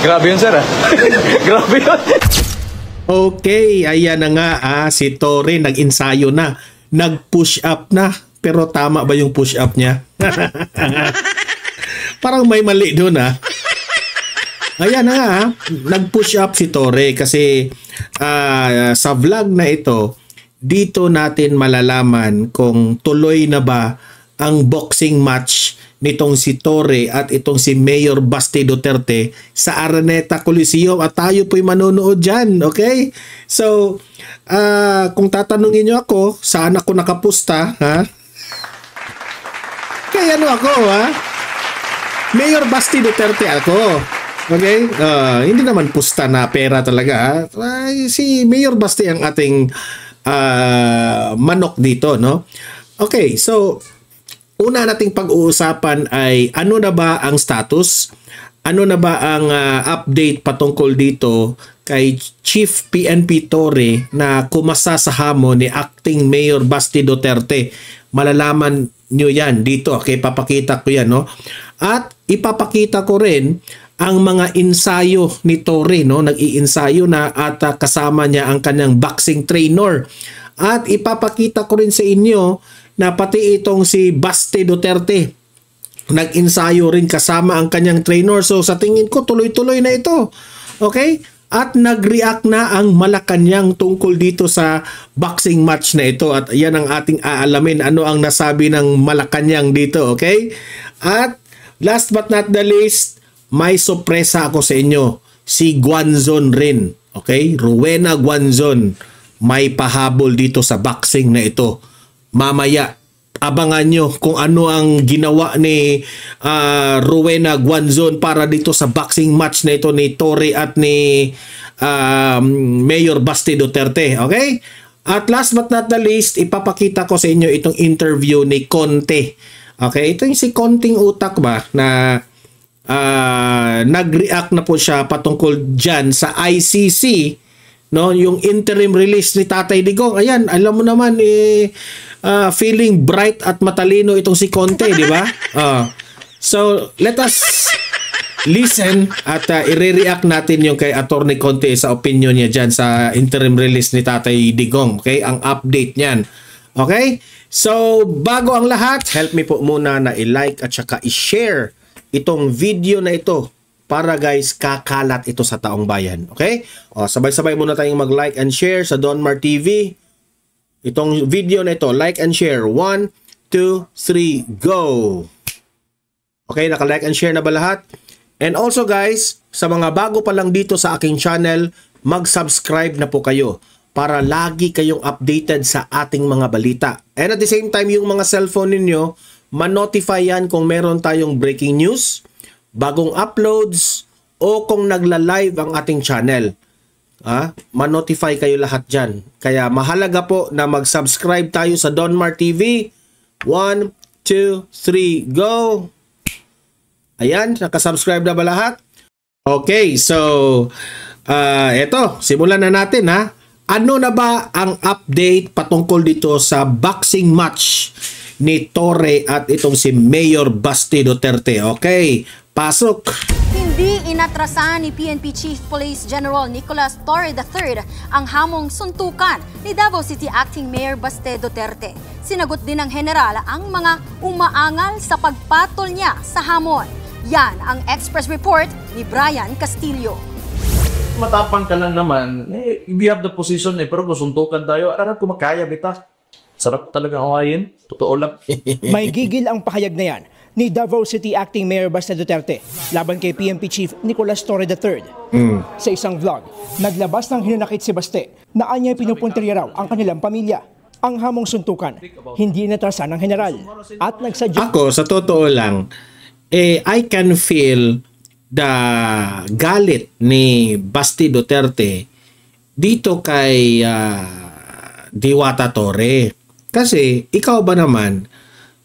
Grabe yun, sir, ah. Grabe yun. Okay, ayan na nga si Torre nag-ensayo na, nag-push up na. Pero tama ba yung push up niya? Parang may mali doon Ayan na nga nag-push up si Torre kasi sa vlog na ito, dito natin malalaman kung tuloy na ba ang boxing match nitong si Torre at itong si Mayor Basti Duterte sa Araneta Coliseum at tayo po'y manonood dyan, okay? So, kung tatanungin nyo ako, saan ako nakapusta, Kaya ano ako, Mayor Basti Duterte ako, okay? Hindi naman pusta na pera talaga, si Mayor Basti ang ating manok dito, no? Okay, so una nating pag-uusapan ay ano na ba ang status? Ano na ba ang update patungkol dito kay Chief PNP Torre na kumasa sa hamon ni Acting Mayor Basti Duterte? Malalaman nyo yan dito. Okay, papakita ko yan, no? At ipapakita ko rin ang mga ensayo ni Torre, no? Nag-iensayo na at kasama niya ang kanyang boxing trainer. At ipapakita ko rin sa inyo na pati itong si Basti Duterte nag-ensayo rin kasama ang kanyang trainer. So sa tingin ko tuloy-tuloy na ito. Okay? At nag-react na ang Malacanang tungkol dito sa boxing match na ito. At yan ang ating aalamin ano ang nasabi ng Malacanang dito. Okay? At last but not the least, may sorpresa ako sa inyo. Si Guanzon rin. Okay? Rowena Guanzon. May pahabol dito sa boxing na ito. Mamaya, abangan nyo kung ano ang ginawa ni Rowena Guanzon para dito sa boxing match na ito ni Torre at ni Mayor Basti Duterte. Okay? At last but not the least, ipapakita ko sa inyo itong interview ni Conte. Okay? Ito yung si Conting Utak ba na nag-react na po siya patungkol dyan sa ICC. No, yung interim release ni Tatay Digong. Ayan, alam mo naman feeling bright at matalino itong si Conte, di ba? So, let us listen at i-react natin yung kay Attorney Conte sa opinion niya dyan sa interim release ni Tatay Digong. Okay? Ang update niyan. Okay? So, bago ang lahat, help me po muna na i-like at saka i-share itong video na ito para guys, kakalat ito sa taong bayan. Okay? Sabay-sabay muna tayong mag-like and share sa Donmar TV. Itong video na ito, like and share. 1, 2, 3, go! Okay, naka-like and share na ba lahat? And also guys, sa mga bago pa lang dito sa aking channel, mag-subscribe na po kayo para lagi kayong updated sa ating mga balita. And at the same time, yung mga cellphone ninyo, ma-notify yan kung meron tayong breaking news, bagong uploads, o kung nagla-live ang ating channel. Ma-notify kayo lahat dyan. Kaya mahalaga po na mag-subscribe tayo sa Donmar TV. 1, 2, 3, go! Ayan, nakasubscribe na ba lahat? Okay, so eto, simulan na natin Ano na ba ang update patungkol dito sa boxing match ni Torre at itong si Mayor Basti Duterte? Okay, pasok! Hindi inatrasahan ni PNP Chief Police General Nicolas Torre III ang hamong suntukan ni Davao City Acting Mayor Basti Duterte. Sinagot din ng general ang mga umaangal sa pagpatol niya sa hamon. Yan ang Express Report ni Brian Castillo. Matapang ka lang naman, we have the position pero kung suntukan tayo, ararap ko makaya, bita. Sarap talaga awayin, totoo lang. May gigil ang pahayag na yan ni Davao City Acting Mayor Basti Duterte laban kay PNP Chief Nicolas Torre III. Sa isang vlog, naglabas ng hinanakit si Basti na anya'y pinupuntirya raw ang kanilang pamilya. Ang hamong suntukan, hindi inatrasan ng general at nagsadya. Ako, sa totoo lang, I can feel the galit ni Basti Duterte dito kay Diwata Torre. Kasi ikaw ba naman,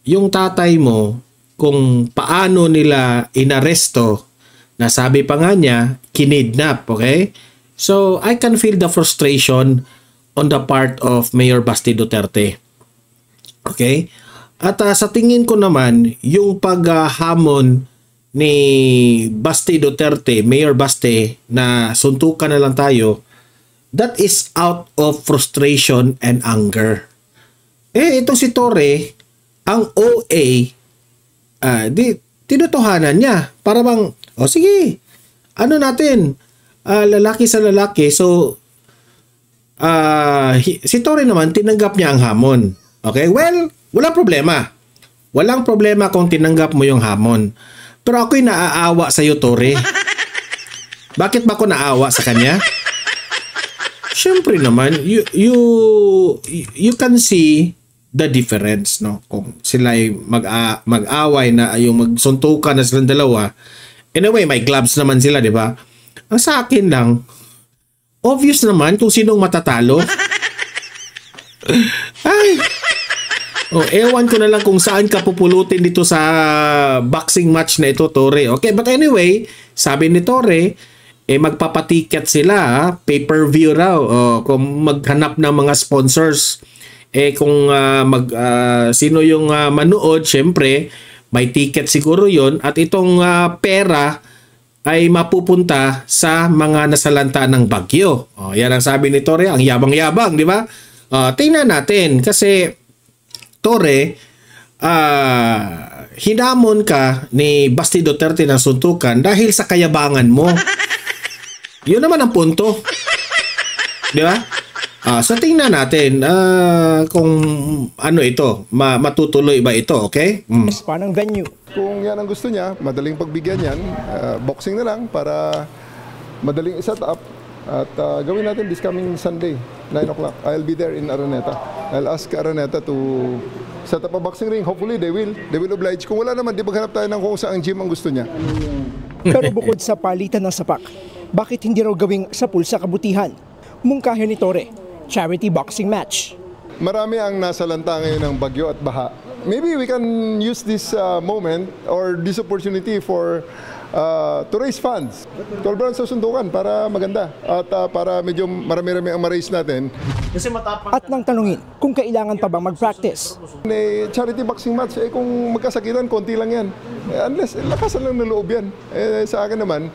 yung tatay mo, kung paano nila inaresto, nasabi pa nga niya, kinidnap, okay? So, I can feel the frustration on the part of Mayor Basti Duterte. Okay? At sa tingin ko naman, yung paghamon ni Baste Duterte, Mayor Baste, na suntukan na lang tayo, that is out of frustration and anger. Itong si Torre, ang OA, tinutuhanan niya. Para bang, sige, ano natin, lalaki sa lalaki. So, si Torre naman, tinanggap niya ang hamon. Okay? Well, walang problema. Walang problema kung tinanggap mo yung hamon. Pero ako'y naaawa sa iyo, Torre. Bakit ba ako naawa sa kanya? Siyempre naman, you can see the difference, no? Kung sila ay mag-away na yung magsuntukan na silang dalawa. Anyway, may gloves naman sila, di ba? Ang sa akin lang, obvious naman kung sinong matatalo. Ay! Ewan ko na lang kung saan ka pupulutin dito sa boxing match na ito, Torre. Okay, but anyway, sabi ni Torre, magpapatiket sila, pay-per-view raw. Kung maghanap ng mga sponsors, kung sino yung manood, syempre, may ticket siguro yon, at itong pera ay mapupunta sa mga nasalanta ng bagyo. Yan ang sabi ni Torre, ang yabang-yabang, di ba? Tingnan natin, kasi Torre, hinamon ka ni Baste Duterte ng suntukan dahil sa kayabangan mo. Yun naman ang punto. Di ba? So tingnan natin kung ano ito, matutuloy ba ito, okay? Parang venue. Kung yan ang gusto niya, madaling pagbigyan yan, boxing na lang para madaling iset up. At gawin natin this coming Sunday, 9 o'clock. I'll be there in Araneta. I'll ask Araneta to set up a boxing ring. Hopefully, they will oblige. Kung wala naman, di maghanap tayo ng kung saan gym ang gusto niya. Pero bukod sa palitan ng sapak, bakit hindi raw gawing sa pulsa kabutihan? Mungkahin ni Torre, charity boxing match. Marami ang nasalanta ngayon ng bagyo at baha. Maybe we can use this moment or this opportunity for to raise funds. 12 rounds sa sundukan para maganda at para medyo marami-rami ang ma-raise natin. Kasi matapang. At nang tanungin kung kailangan pa bang mag-practice. Charity boxing match, kung magkasakitan, konti lang yan. Unless, lakasan lang ng loob yan. Sa akin naman,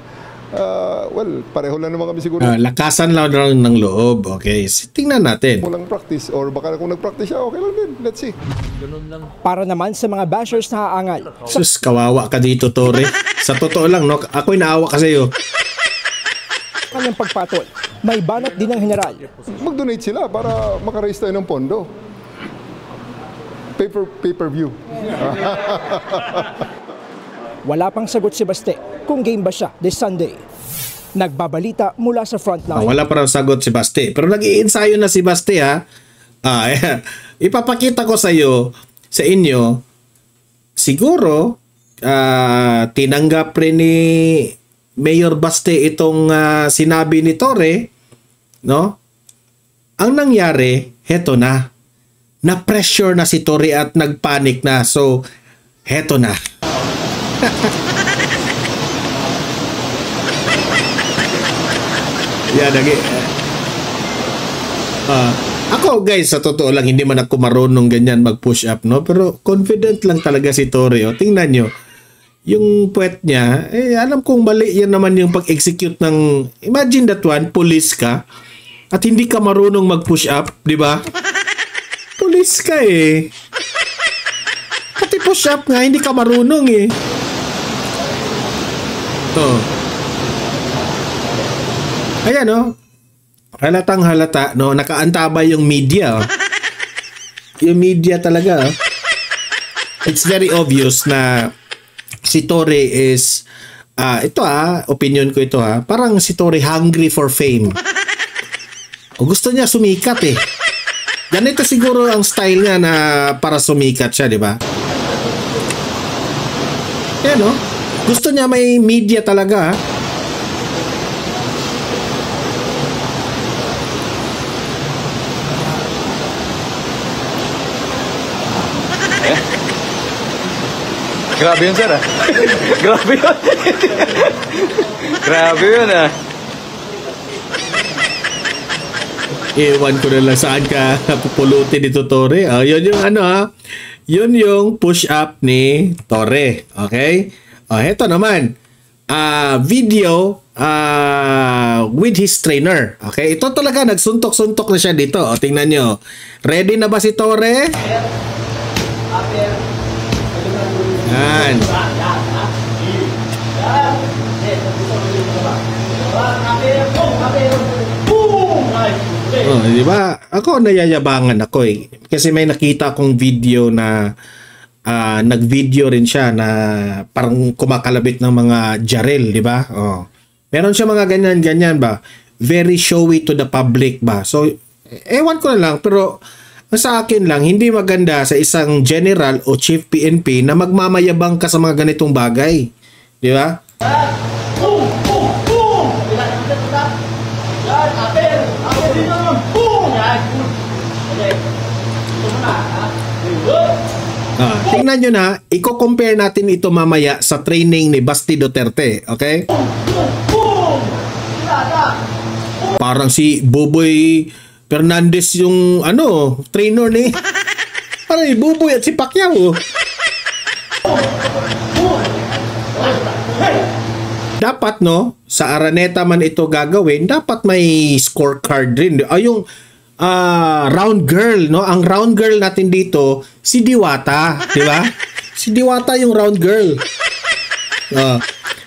pareho lang naman kami siguro. Lakasan lang ng loob. Okay, tingnan natin. Walang practice or baka kung nag-practice siya, okay lang din. Let's see. Ganun lang. Para naman sa mga bashers na haangal. Sus, kawawa ka dito, Torre. Sa totoo lang, no? Ako'y naawa ka sa'yo. Kanyang pagpatol, may banat din ng general. Mag-donate sila para makaraise tayo ng pondo. Pay-per-view. Wala pang sagot si Baste kung game ba siya this Sunday. Nagbabalita mula sa frontline. Wala pa raw sagot si Baste. Pero nag-iinsayo na si Baste, ha? Ipapakita ko sa inyo, siguro, tinanggap rin ni Mayor Baste itong sinabi ni Torre, no? Ang nangyari, heto na. Na-pressure na si Torre at nagpanic na. So, heto na. Yan, ako guys, sa totoo lang, hindi man ako marunong ganyan mag-push up, no? Pero confident lang talaga si Torre. Tingnan nyo, yung puwet niya, alam kong mali yan naman yung pag-execute ng, imagine that one, police ka, at hindi ka marunong mag-push up, di ba? Police ka Pati push up nga, hindi ka marunong Ayan, no? Halatang halata, no? Nakaantabay yung media. Yung media talaga. It's very obvious na si Torre is, ito opinion ko ito parang si Torre hungry for fame. O gusto niya sumikat Ganito siguro ang style niya na para sumikat siya, di ba? Yan, no? Gusto niya may media talaga, Grabe yun, sir, Grabe yun. Grabe yun, Ewan ko na lang saan ka pupulutin dito, Torre. Yun yung yun yung push up ni Torre. Okay? Heto naman. Video with his trainer. Okay, ito talaga nagsuntok-suntok na siya dito. O, tingnan nyo. Ready na ba si Torre? Yan. Oh, di ba? Ako nayayabangan ako eh. Kasi may nakita akong video na nag-video rin siya na parang kumakalabit ng mga jaril, di ba? Oh. Meron siya mga ganyan-ganyan ba? Very showy to the public ba? So, ewan ko na lang, pero sa akin lang, hindi maganda sa isang general o chief PNP na magmamayabang ka sa mga ganitong bagay. Di ba? Tingnan nyo na, i-compare natin ito mamaya sa training ni Basti Duterte, okay? Parang si Boboy Fernandez yung trainer ni parang si Boboy at si Pacquiao. Dapat sa Araneta man ito gagawin, dapat may scorecard rin. Yung round girl, ang round girl natin dito si Diwata, di ba? Si Diwata yung round girl.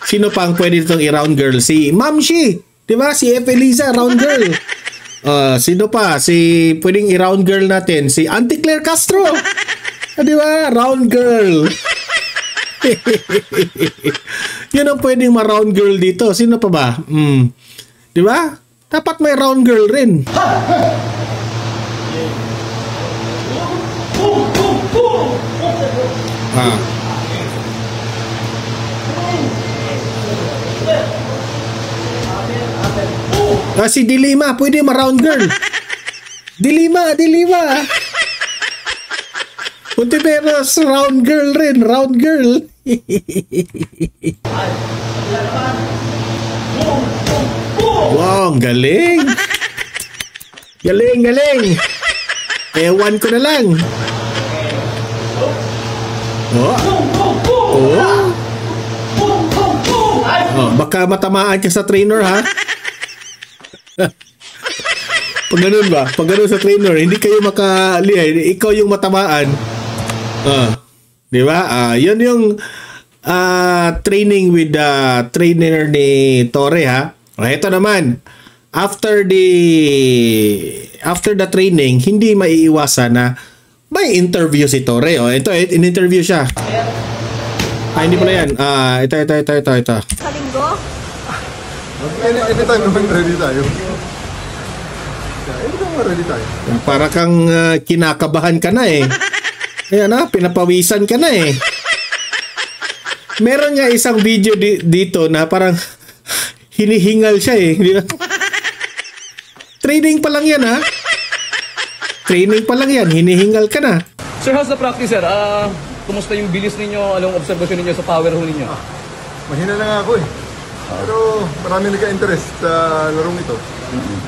Sino pang pwede itong i-round girl? Si Mamshi, di ba? Si F. Eliza, round girl. Sino pa? Si pwedeng i-round girl natin, si Auntie Claire Castro. Di ba? Round girl. Yun ang pwedeng ma-round girl dito. Sino pa ba? Di ba? Dapat may round girl rin. Si Dilima, pwede ma-round girl. Dilima. Puntiveros, round girl rin, round girl. Wow, ang galing. Galing. Ewan ko na lang. Baka matamaan ka sa trainer, ha? Pag ganun ba? Pag ganun sa trainer, hindi kayo makalihay. Ikaw yung matamaan. Di ba? Yun yung training with the trainer ni Torre, ha? Ito naman. After the training, hindi maiiwasan na may interview si Torre. Ito, in-interview siya. Hindi pala yan. Ito. Sa linggo? Anytime naman ready tayo. Anytime ready tayo. Para kang kinakabahan ka na eh. Ayan pinapawisan ka na eh. Meron nga isang video dito na parang hinihingal siya eh. Training pa lang yan, ha? Training pa lang yan. Hinihingal ka na. Sir, how's the practice, sir? Kumusta yung bilis ninyo? Anong observation ninyo sa power hole ninyo? Mahina na nga ako eh. Pero marami nagka-interest sa larong ito.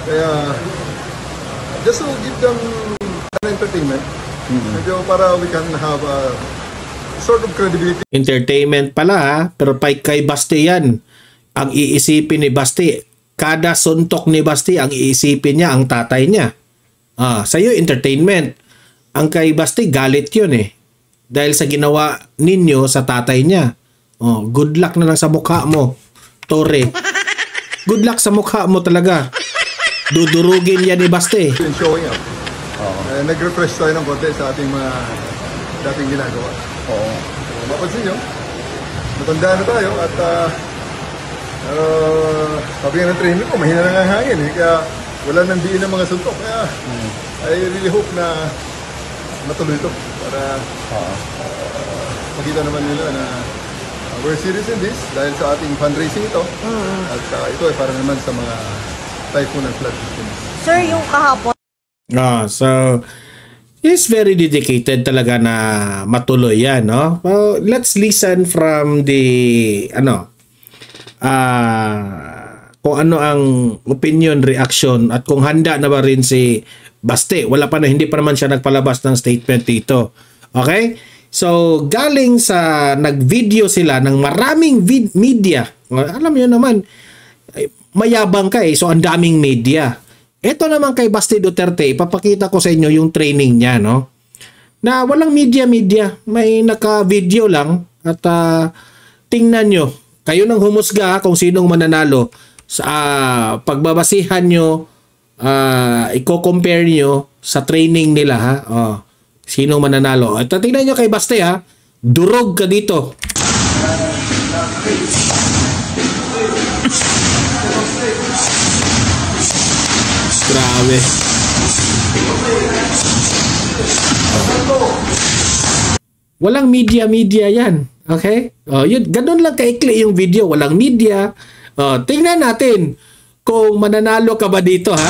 Kaya, just to give them an entertainment, medyo para we can have a sort of credibility. Entertainment pala, ha? Pero kay Basti yan. Ang iisipin ni Basti, kada suntok ni Basti, ang iisipin niya, ang tatay niya. Sa'yo, entertainment. Ang kay Basti, galit yun eh. Dahil sa ginawa ninyo sa tatay niya. Good luck na lang sa mukha mo, Torre. Good luck sa mukha mo talaga. Dudurugin yan ni Basti. Showing up. Nag-refresh tayo ng konti sa ating mga dating ginagawa. Mapansin nyo, matanda na tayo at sabi nga ng trainer ko, mahina na nga ang hangin eh. Kaya wala nang diin ng mga suntok. Kaya I really hope na matuloy ito para makita naman nila na we're serious in this dahil sa ating fundraising ito. At ito ay para naman sa mga typhoon and flood victims. Sir, yung kahapon. So he's very dedicated talaga na matuloy yan, no? Well, let's listen from the kung ano ang opinion, reaction at kung handa na ba rin si Basti. Hindi pa naman siya nagpalabas ng statement dito. Okay? So, galing sa nag-video sila ng maraming media. Alam niyo naman, mayabang ka eh. So, ang daming media. Ito naman kay Basti Duterte, ipapakita ko sa inyo yung training niya, no? Na walang media. May naka-video lang at tingnan nyo. Kayo nang humusga kung sinong mananalo. Sa pagbabasihan nyo, i-compare nyo sa training nila, ha? Sino mananalo? At tingnan nyo kay Baste, ha? Durog ka dito. Grabe. Walang media yan. Okay? Yun, ganun lang kaikli yung video. Walang media. Tingnan natin kung mananalo ka ba dito, ha?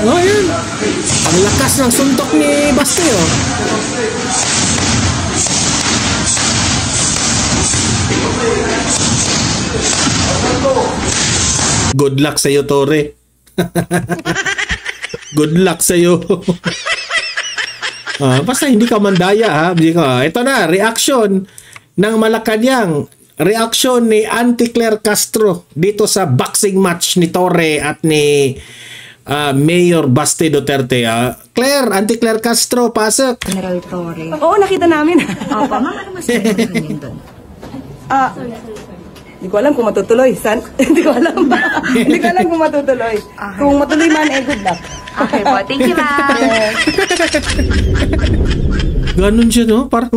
Yun. Ang lakas ng suntok ni Baste, Good luck sa'yo, Tore. Good luck sa'yo. Basta hindi ka mandaya, ha? Ito na, reaction ng Malacanang. Reaction ni Auntie Claire Castro dito sa boxing match ni Torre at ni Mayor Basti Duterte. Auntie Claire Castro, pasok. General Torre. Oo, nakita namin. Opo, ma'am, ano masasabi mo rin doon? Hindi ko alam kung matutuloy. Hindi ko alam. Hindi ko alam kung matutuloy. Okay. Kung matuloy man, good luck. Okay po, thank you, ma'am. Ganun siya, no? Parang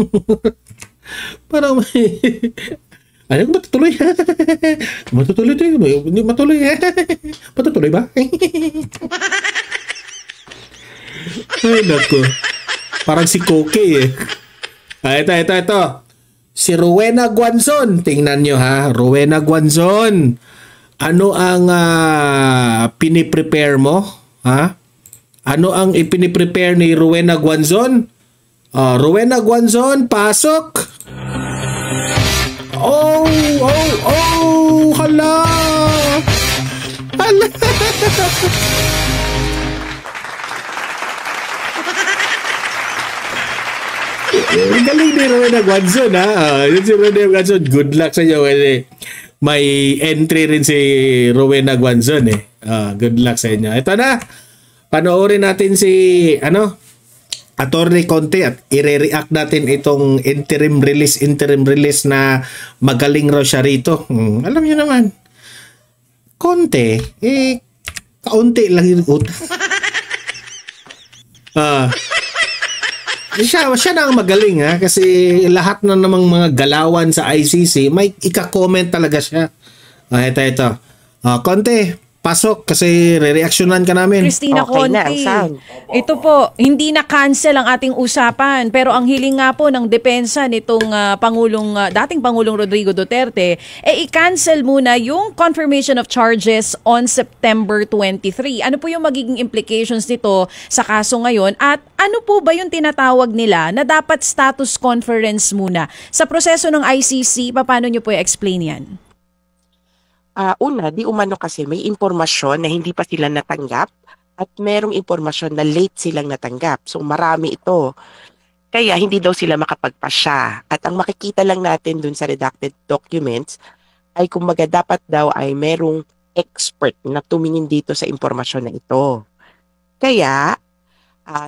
may... Ano kung matutuloy? Matutuloy tayo. Hindi matuloy. Matutuloy ba? Ay, naku. Parang si Koke, eh. Ito. Si Rowena Guanzon. Tingnan nyo, ha? Rowena Guanzon. Ano ang piniprepare mo? Ha? Ano ang ipiniprepare ni Rowena Guanzon? Rowena Guanzon, pasok! Hala! Galing ni Rowena Guanzon, ha? Yun si Rowena Guanzon. Good luck sa inyo kasi may entry rin si Rowena Guanzon, eh. Good luck sa inyo. Ito na. Panoorin natin si Attorney Conte at i-react natin itong interim release na magaling raw siya rito. Alam niyo naman, Conte, kaunti lang yung utang. Siya na ang magaling, ha, kasi lahat na namang mga galawan sa ICC, may ika-comment talaga siya. Ito. Conte, pasok kasi re-reactionan ka namin. Christina Okay Conte. na ang sound. Ito po, hindi na cancel ang ating usapan, pero ang hiling nga po ng depensa nitong dating Pangulong Rodrigo Duterte, i-cancel muna yung confirmation of charges on September 23. Ano po yung magiging implications nito sa kaso ngayon at ano po ba yung tinatawag nila na dapat status conference muna? Sa proseso ng ICC, paano nyo po i-explain yan? Una, di umano kasi may impormasyon na hindi pa sila natanggap at merong impormasyon na late silang natanggap. So marami ito. Kaya hindi daw sila makapagpasya. At ang makikita lang natin dun sa redacted documents ay kumbaga dapat daw ay merong expert na tumingin dito sa impormasyon na ito. Kaya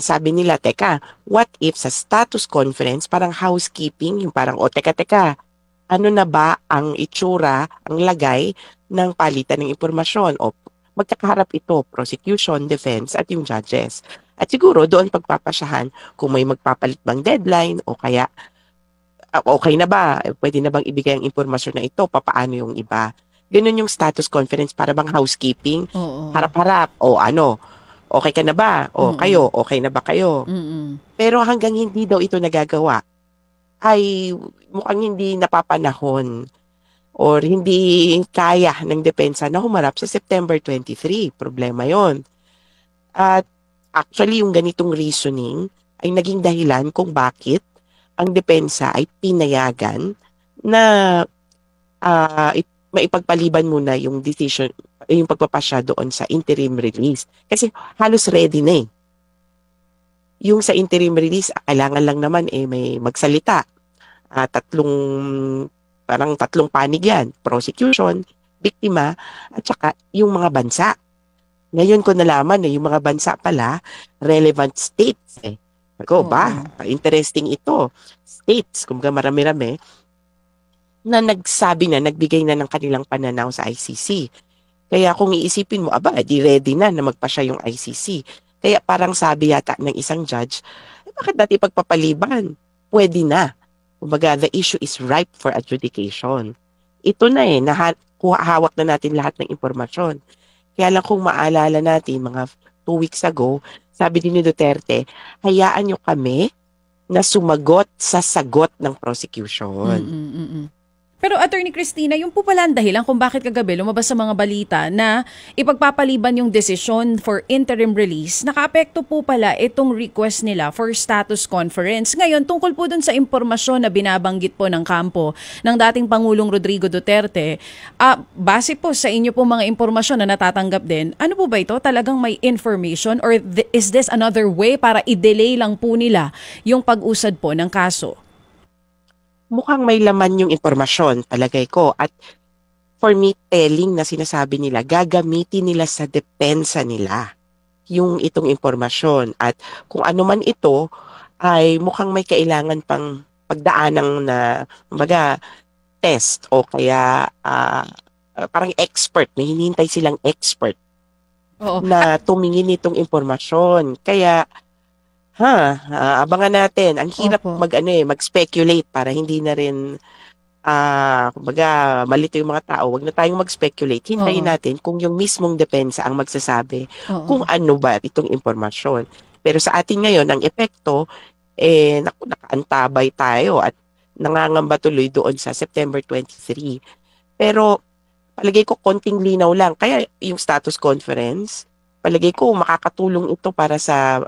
sabi nila, teka, what if sa status conference parang housekeeping, yung parang, teka, ano na ba ang itsura, ang lagay ng palitan ng impormasyon o magkakaharap ito, prosecution, defense at yung judges. At siguro doon pagpapasyahan kung may magpapalit bang deadline o kaya okay na ba, pwede na bang ibigay ang impormasyon na ito, papaano yung iba. Ganun yung status conference para bang housekeeping, harap-harap o okay ka na ba? O kayo, okay na ba kayo? Pero hanggang hindi daw ito nagagawa, ay mukhang hindi napapanahon or hindi kaya ng depensa na humarap sa September 23. Problema yon. At actually, yung ganitong reasoning ay naging dahilan kung bakit ang depensa ay pinayagan na maipagpaliban muna yung decision, yung pagpapasya doon sa interim release. Kasi halos ready na eh. Yung sa interim release, kailangan lang naman may magsalita. tatlong, parang tatlong panig yan, prosecution, biktima, at saka yung mga bansa. Ngayon ko nalaman na yung mga bansa pala, relevant states eh. Ako ba, interesting ito. States, kumbaga marami-rami, na nagsabi na, nagbigay na ng kanilang pananaw sa ICC. Kaya kung iisipin mo, di ready na magpasya yung ICC. Kaya parang sabi yata ng isang judge, bakit natin pagpapaliban? Pwede na. Kumbaga, the issue is ripe for adjudication. Ito na hawak na natin lahat ng impormasyon. Kaya lang kung maalala natin, mga 2 weeks ago, sabi din ni Duterte, hayaan nyo kami na sumagot sa sagot ng prosecution. Pero Attorney Cristina, yung po pala ang dahilan kung bakit kagabi lumabas sa mga balita na ipagpapaliban yung desisyon for interim release, nakaapekto po pala itong request nila for status conference. Ngayon, tungkol po dun sa impormasyon na binabanggit po ng kampo ng dating Pangulong Rodrigo Duterte, base po sa inyo po mga impormasyon na natatanggap din, ano po ba ito? Talagang may information or is this another way para i-delay lang po nila yung pag-usad po ng kaso? Mukhang may laman yung impormasyon, palagay ko. At for me, telling na sinasabi nila, gagamitin nila sa depensa nila yung itong impormasyon. At kung ano man ito, ay mukhang may kailangan pang pagdaanang na, kumbaga, test o kaya parang expert, may hinihintay silang expert na tumingin itong impormasyon. Kaya, abangan natin. Ang hirap mag-speculate para hindi na rin kumbaga malito yung mga tao. Huwag na tayong mag-speculate. Hintayin natin kung yung mismong depensa ang magsasabi kung ano ba itong impormasyon. Pero sa atin ngayon, ang epekto, nakaantabay tayo at nangangamba tuloy doon sa September 23. Pero palagay ko konting linaw lang. Kaya yung status conference, palagay ko makakatulong ito para sa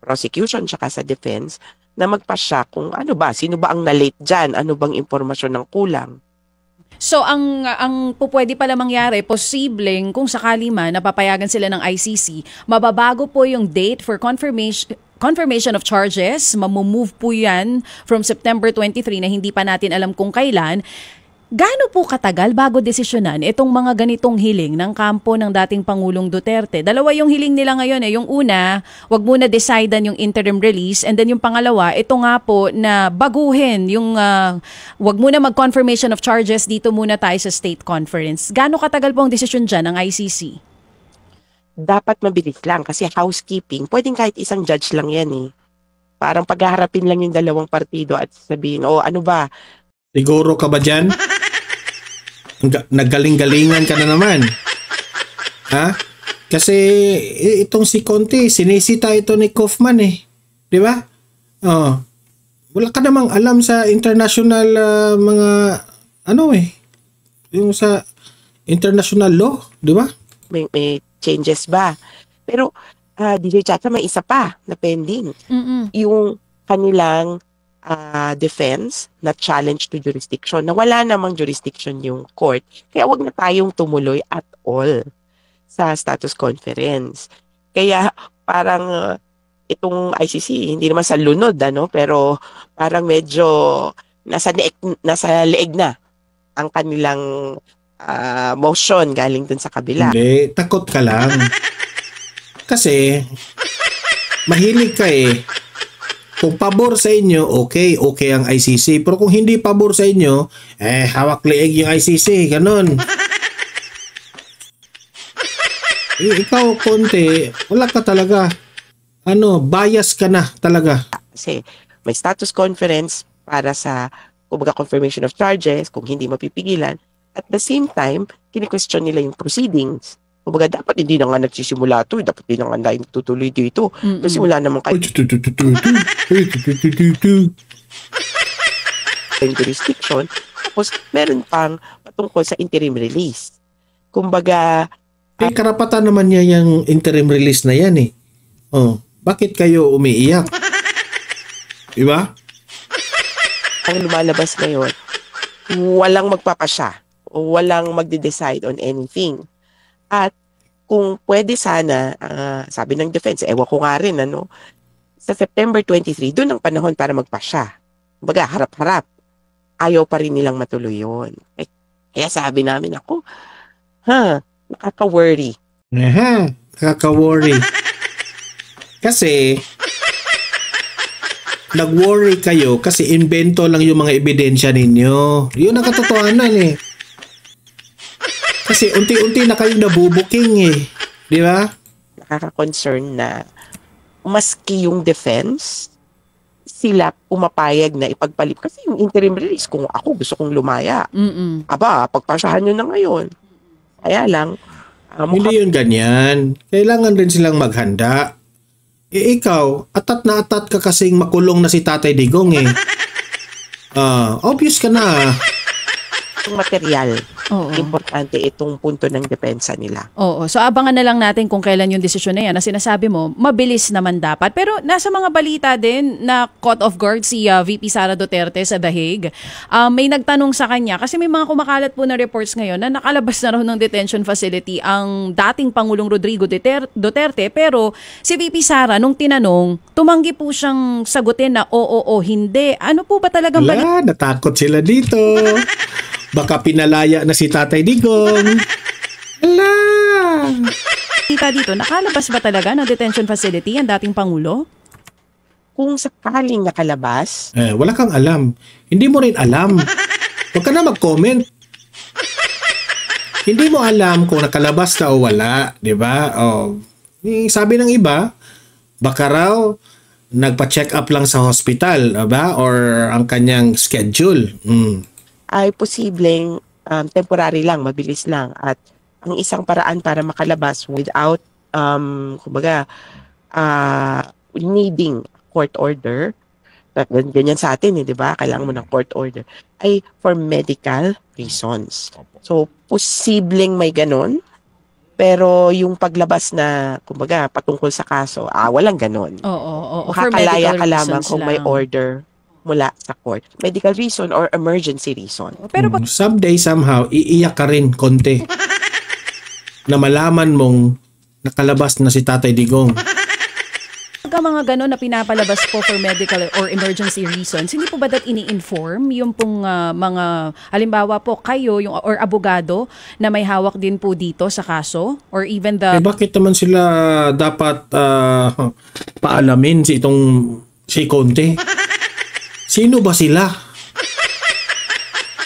prosecution tsaka sa defense na magpasya kung ano ba, sino ba ang na-late dyan, ano bang impormasyon ng kulang. So ang pwede pala mangyari, posibleng kung sakali man napapayagan sila ng ICC, mababago po yung date for confirmation of charges, mamumove po yan from September 23 na hindi pa natin alam kung kailan. Gaano po katagal bago desisyonan itong mga ganitong hiling ng kampo ng dating Pangulong Duterte? Dalawa yung hiling nila ngayon eh. Yung una, wag muna decidean yung interim release, and then yung pangalawa, ito nga po na baguhin yung wag muna mag-confirmation of charges, dito muna tayo sa state conference. Gaano katagal po ang desisyon dyan ng ICC? Dapat mabilis lang kasi housekeeping, pwedeng kahit isang judge lang yan eh. Parang paghaharapin lang yung dalawang partido at sabihin, ano ba? Siguro ka ba dyan? Naggaling-galingan ka na naman. Ha? Kasi itong si Conte, sinisita ito ni Kaufman eh. Di ba? Wala ka namang alam sa international mga yung sa international law, di ba? May changes ba? Pero DJ Chacha, may isa pa na pending. Yung kanilang defense na challenge to jurisdiction, na wala namang jurisdiction yung court. Kaya wag na tayong tumuloy at all sa status conference. Kaya parang itong ICC, hindi naman sa lunod, pero parang medyo nasa leeg na ang kanilang motion galing dun sa kabila. Hindi, takot ka lang. Kasi mahilig ka eh. Kung pabor sa inyo, okay ang ICC. Pero kung hindi pabor sa inyo, hawak leeg yung ICC. Ganon. Ikaw, Conte, wala ka talaga. Bias ka na talaga. Kasi may status conference para sa confirmation of charges, kung hindi mapipigilan. At the same time, kini-question nila yung proceedings. Kumbaga, dapat hindi na nga nagsisimula ito. Dapat hindi na nga tayo tutuloy dito. Kasi wala naman kayo jurisdiction. Tapos, meron pang patungkol sa interim release. Kumbaga, karapatan naman niya yung interim release na yan eh. Bakit kayo umiiyak? Diba? Ang lumalabas ngayon, walang magpapasya o walang magde-decide on anything. At kung pwede sana, sabi ng defense, ewan ko nga rin, sa September 23, doon ang panahon para magpasya. Kumbaga, harap-harap. ayaw pa rin nilang matuloy yun. Kaya sabi namin nakaka-worry. Nakaka-worry. Kasi, nag-worry kayo kasi invento lang yung mga ebidensya ninyo. Yun ang katotohanan eh. Kasi unti-unti na kayong nabubuking eh. Di ba? Nakaka-concern na maski yung defense, sila pumapayag na ipagpalit. Kasi yung interim release, kung ako gusto kong lumaya, pagpasahan nyo na ngayon. Kaya lang, hindi yun ganyan. Kailangan rin silang maghanda. Ikaw, atat na atat ka kasing makulong na si Tatay Digong eh. Obvious ka na. Yung material, importante itong punto ng depensa nila. Oo. So abangan na lang natin kung kailan yung desisyon na yan. Na sinasabi mo, mabilis naman dapat. Pero nasa mga balita din na caught off guard si VP Sara Duterte sa The Hague. May nagtanong sa kanya, kasi may mga kumakalat po na reports ngayon na nakalabas na raw ng detention facility ang dating Pangulong Rodrigo Duterte. Pero si VP Sara, nung tinanong, tumanggi po siyang sagutin na oo, hindi. Ano po ba talagang balita? Natakot sila dito. Baka pinalaya na si Tatay Digong. Ala! Dito, nakalabas ba talaga ng detention facility ang dating Pangulo? Kung sakaling nakalabas, wala kang alam. Hindi mo rin alam. Huwag ka na mag-comment. Hindi mo alam kung nakalabas na o wala. Diba? Sabi ng iba, baka raw nagpa-check up lang sa hospital, diba? Or ang kanyang schedule. ay posibleng temporary lang, mabilis lang. At ang isang paraan para makalabas without, needing court order, ganyan sa atin, di ba? Kailangan mo ng court order, ay for medical reasons. So, posibleng may ganon, pero yung paglabas na, patungkol sa kaso, walang ganon. Oo. Makakalaya ka lamang kung may order mula sa court. Medical reason or emergency reason. Pero someday, somehow, iiyak ka rin konti na malaman mong nakalabas na si Tatay Digong. Pagka mga gano'n na pinapalabas po for medical or emergency reasons, hindi po ba that ini-inform yung pong mga, halimbawa po kayo or abogado na may hawak din po dito sa kaso? Or even the... bakit naman sila dapat paalamin si Conte? Sino ba sila?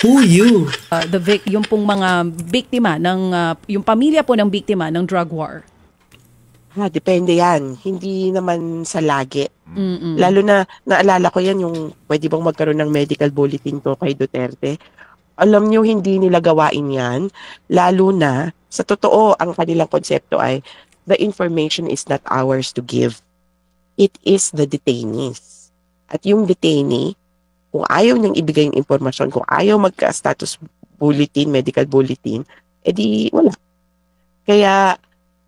Who you? Yung pong mga biktima ng yung pamilya po ng biktima ng drug war. Depende yan. Hindi naman sa lagi. Lalo na naalala ko yan yung pwede bang magkaroon ng medical bulletin to kay Duterte. Alam nyo, hindi nila gawain yan. Lalo na, sa totoo, ang kanilang konsepto ay the information is not ours to give. It is the detainees. At yung detainee, kung ayaw niyang ibigay yung impormasyon, kung ayaw magka-status bulletin, medical bulletin, edi wala. Kaya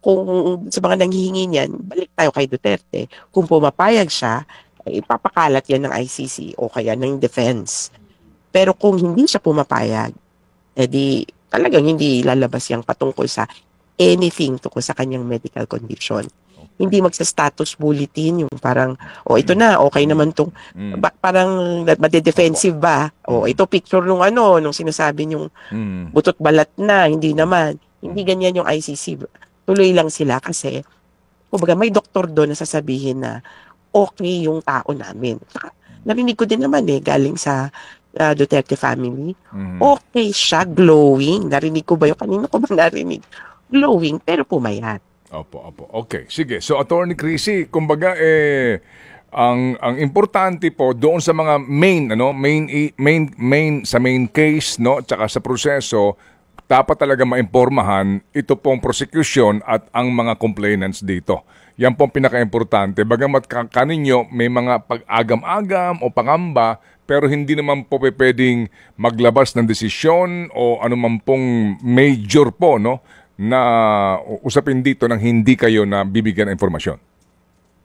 kung sa mga nanghihingi niyan, balik tayo kay Duterte. Kung pumapayag siya, ipapakalat yan ng ICC o kaya ng defense. Pero kung hindi siya pumapayag, edi talagang hindi lalabas yung patungkol sa anything tungkol sa kanyang medical condition. Hindi magsa-status bulletin yung parang, ito na, okay naman tong, parang madedefensive ba? Ito picture nung nung sinasabi yung butot balat na, hindi naman. Hindi ganyan yung ICC. Tuloy lang sila kasi, may doktor doon na sasabihin na okay yung tao namin. Narinig ko din naman galing sa Duterte family. Okay siya, glowing. Narinig ko ba yung kanina ko ba narinig? Glowing, pero pumayat. Opo. Okay, sige. So, Attorney Chrissy, kumbaga, ang importante po doon sa mga main case, no, tsaka sa proseso, dapat talaga maimpormahan ito pong prosecution at ang mga complainants dito. Yan pong pinaka-importante. Bagamat kaninyo may mga pag-agam-agam o pangamba, pero hindi naman po pwedeng maglabas ng desisyon o anuman pong major po, no, na usapin dito nang hindi kayo na bibigyan ng informasyon.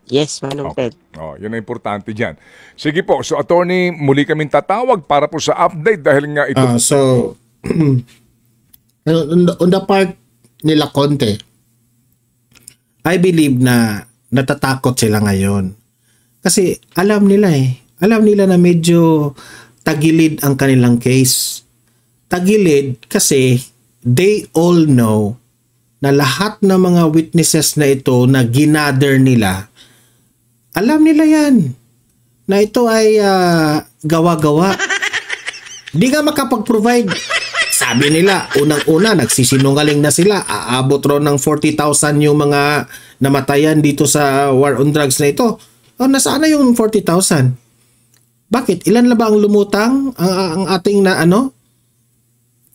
Yes, Manong Ted. Yun ang importante dyan. Sige po, so attorney, muli kaming tatawag para po sa update dahil nga ito... on the part nila Conte, I believe na natatakot sila ngayon. Kasi alam nila na medyo tagilid ang kanilang case. Tagilid kasi they all know na lahat ng mga witnesses na ito na ginather nila, alam nila yan na ito ay gawa-gawa. Di nga makapag-provide. Sabi nila, unang-una, nagsisinungaling na sila. Aabot ron ng 40,000 yung mga namatayan dito sa war on drugs na ito. O, nasaan na yung 40,000? Bakit? Ilan na ba ang lumutang ang ating na ano?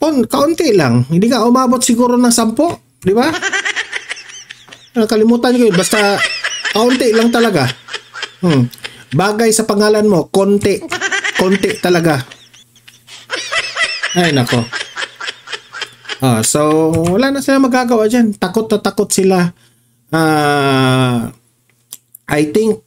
Kaunti lang. Hindi ka umabot siguro ng 10. Di ba? Nakalimutan ko yun. Basta kaunti lang talaga. Bagay sa pangalan mo, konti. Konti talaga. Ay, nako. So, wala na sila magagawa dyan. Takot na takot sila. I think,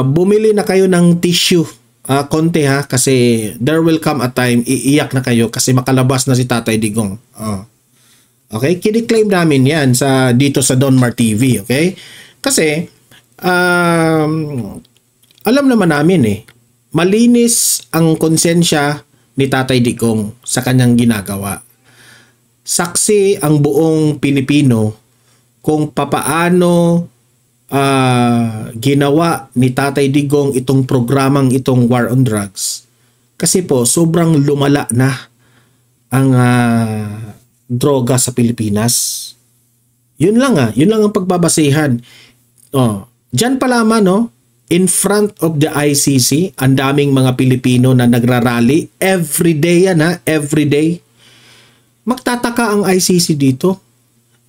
bumili na kayo ng tissue. Konti ha. Kasi there will come a time, iiyak na kayo kasi makalabas na si Tatay Digong. Okay? Kini-claim namin yan dito sa Donmar TV. Okay? Kasi, alam naman namin malinis ang konsensya ni Tatay Digong sa kanyang ginagawa. Saksi ang buong Pilipino kung papaano ginawa ni Tatay Digong itong programang itong War on Drugs. Kasi po, sobrang lumala na ang droga sa Pilipinas. Yun lang ang pagbabasihan. Diyan pa lamang, in front of the ICC, ang daming mga Pilipino na nagrarally. Everyday yan everyday. Magtataka ang ICC dito.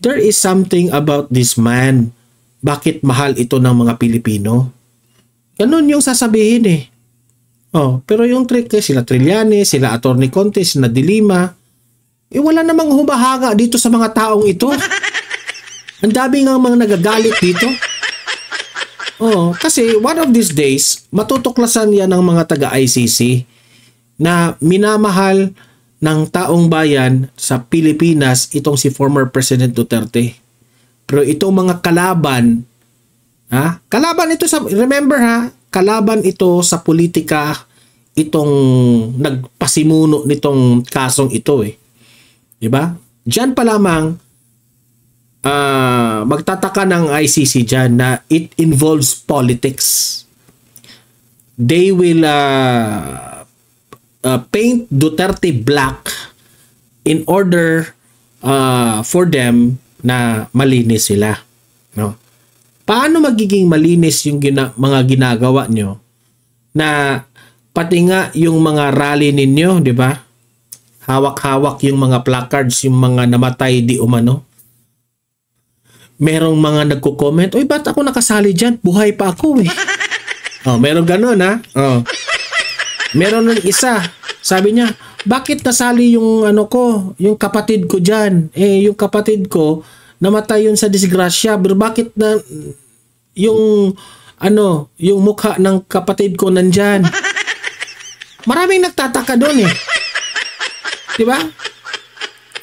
There is something about this man. Bakit mahal ito ng mga Pilipino? Ganun yung sasabihin pero yung trick sila Trillanes, sila Atty. Conte, sila De Lima, wala namang humahanga dito sa mga taong ito. Ang dami nga mga nagagalit dito. Kasi one of these days, matutuklasan yan ng mga taga-ICC na minamahal ng taong bayan sa Pilipinas itong si former President Duterte. Pero itong mga kalaban, kalaban ito sa, remember kalaban ito sa politika, itong nagpasimuno nitong kasong ito Diba? Diyan pa lamang, magtataka ng ICC dyan na it involves politics. They will paint Duterte black in order for them na malinis sila. Paano magiging malinis yung mga ginagawa nyo na pati nga yung mga rally ninyo, di ba? Hawak-hawak yung mga placards, yung mga namatay di umano. Merong mga nagko-comment, "Uy, ba't ako nakasali dyan? Buhay pa ako meron ganun Meron ng isa, sabi niya, "Bakit nasali yung yung kapatid ko dyan? Yung kapatid ko, namatay yun sa disgrasya. Pero bakit na yung mukha ng kapatid ko nandyan?" Maraming nagtataka doon Diba?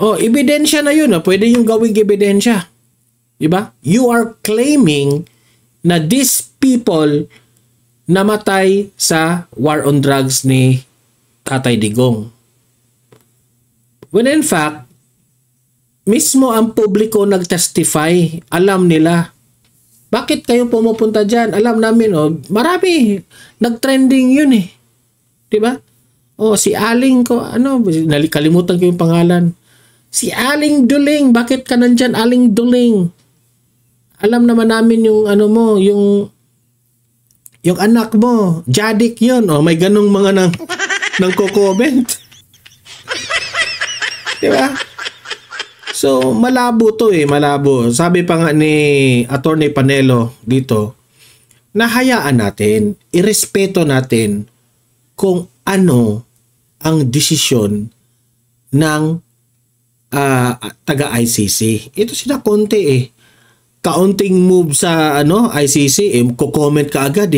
Ebidensya na yun. Pwede yung gawing ebidensya. Diba? You are claiming na these people namatay sa war on drugs ni Tatay Digong. When in fact, mismo ang publiko nag-testify. Alam nila. Bakit kayo pumupunta dyan? Alam namin, marami. Nag-trending yun Diba? Si Aling ko, kalimutan ko yung pangalan. Si Aling Duling, bakit ka nandyan, Aling Duling? Alam naman namin yung yung anak mo, Jadik yun. May ganong mga nang ko-comment. Diba? So, malabo to malabo. Sabi pa nga ni Atty. Panelo dito, nahayaan natin, irespeto natin kung ano ang desisyon ng taga-ICC. Ito sila Conte kaunting move sa ICC, ko-comment ka agad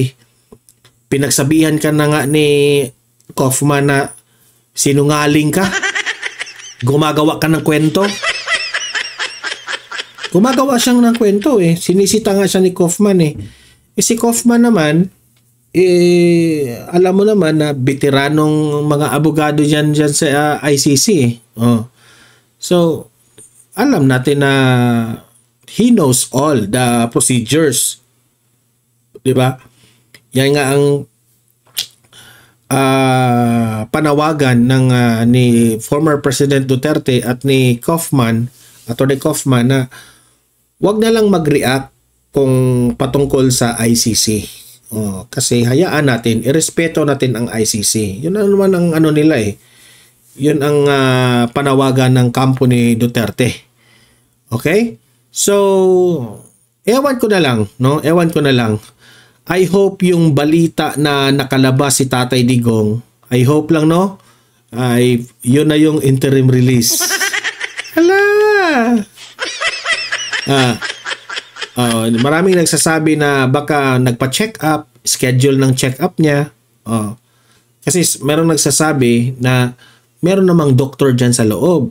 Pinagsabihan ka na nga ni Kaufman na sinungaling ka. Gumagawa ka ng kwento. Gumagawa siyang ng kwento Sinisita nga siya ni Kaufman Si Kaufman naman, alam mo naman na veteranong mga abogado dyan sa ICC. So, alam natin na he knows all the procedures. Diba? Yan nga ang panawagan ng ni former President Duterte at ni Atty. Kaufman na wag na lang mag-react kung patungkol sa ICC. Kasi hayaan natin, irespeto natin ang ICC. Yun naman ang ano nila eh. Yun ang panawagan ng kampo ni Duterte. Okay? So, ewan ko na lang, no? Ewan ko na lang. I hope yung balita na nakalabas si Tatay Digong, I hope lang, no? Yun na yung interim release. Hala! Maraming nagsasabi na baka nagpa-check up, schedule ng check up niya. Kasi merong nagsasabi na meron namang doktor dyan sa loob.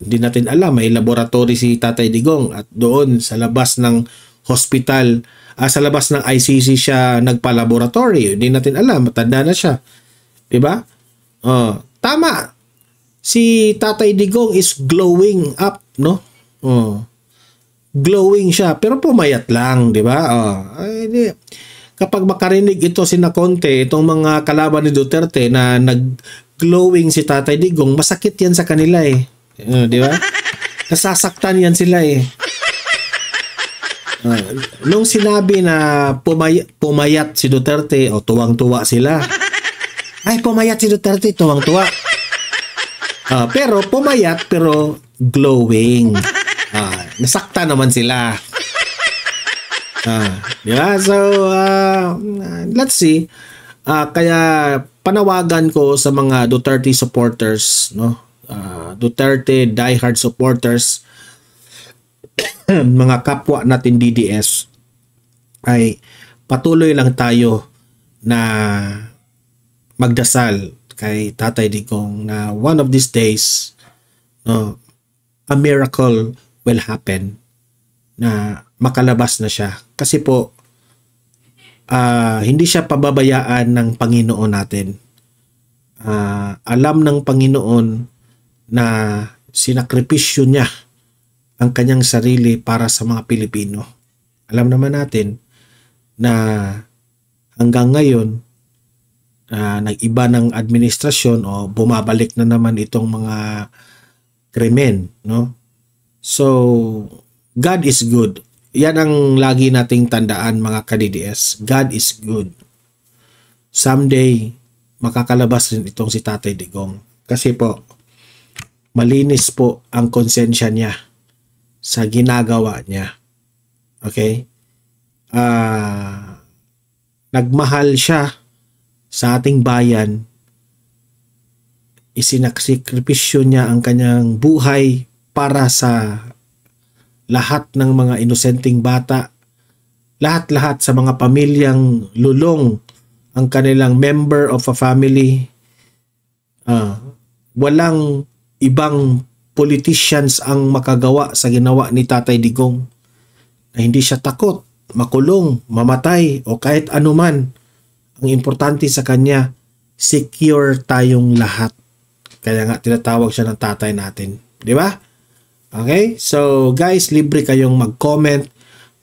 Hindi natin alam, may laboratory si Tatay Digong at doon sa labas ng hospital, sa labas ng ICC siya nagpa-laboratory. Hindi natin alam, matanda na siya. Diba? Tama. Si Tatay Digong is glowing up, no? Glowing siya, pero pumayat lang, di ba? Kapag makarinig ito si Conte, itong mga kalaban ni Duterte na nag-glowing si Tatay Digong, masakit yan sa kanila eh. Di ba? Nasasaktan yan sila eh. Nung sinabi na pumayat si Duterte, tuwang-tuwa sila. Ay, pumayat si Duterte, tuwang-tuwa. Pero pumayat, pero glowing. Nasakta naman sila. Diba? So, let's see. Kaya panawagan ko sa mga Duterte supporters, no? Duterte diehard supporters, mga kapwa natin DDS, ay patuloy lang tayo na magdasal kay Tatay Digong na one of these days, no, a miracle will happen na makalabas na siya. Kasi po, hindi siya pababayaan ng Panginoon natin. Alam ng Panginoon na sinakripisyo niya ang kanyang sarili para sa mga Pilipino. Alam naman natin na hanggang ngayon, nag-iba ng administrasyon o bumabalik na naman itong mga krimen, no? So, God is good. Yan ang lagi nating tandaan, mga ka-DDS. God is good. Someday, makakalabas rin itong si Tatay Digong. Kasi po, malinis po ang konsensya niya sa ginagawa niya. Okay? Nagmahal siya sa ating bayan. Isinakripisyo niya ang kanyang buhay para sa lahat ng mga inosenteng bata, lahat-lahat sa mga pamilyang lulong ang kanilang member of a family. Walang ibang politicians ang makagawa sa ginawa ni Tatay Digong. Na hindi siya takot, makulong, mamatay o kahit anuman. Ang importante sa kanya, secure tayong lahat. Kaya nga tinatawag siya ng tatay natin. Di ba? Okay? So guys, libre kayong mag-comment,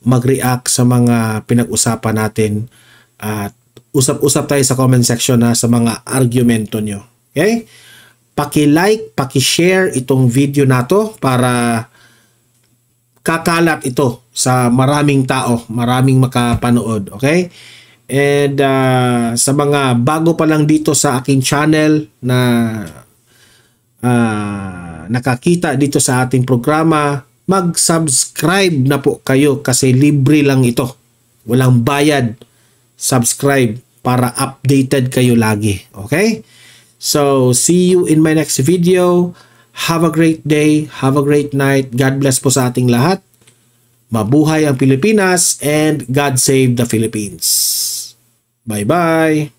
mag-react sa mga pinag-usapan natin at usap-usap tayo sa comment section sa mga argumento nyo. Okay? Paki-like, paki-share itong video na to para kakalat ito sa maraming tao, maraming makapanood. Okay? And sa mga bago pa lang dito sa aking channel na nakakita dito sa ating programa, mag-subscribe na po kayo kasi libre lang ito. Walang bayad. Subscribe para updated kayo lagi. Okay? So, see you in my next video. Have a great day. Have a great night. God bless po sa ating lahat. Mabuhay ang Pilipinas and God save the Philippines. Bye-bye.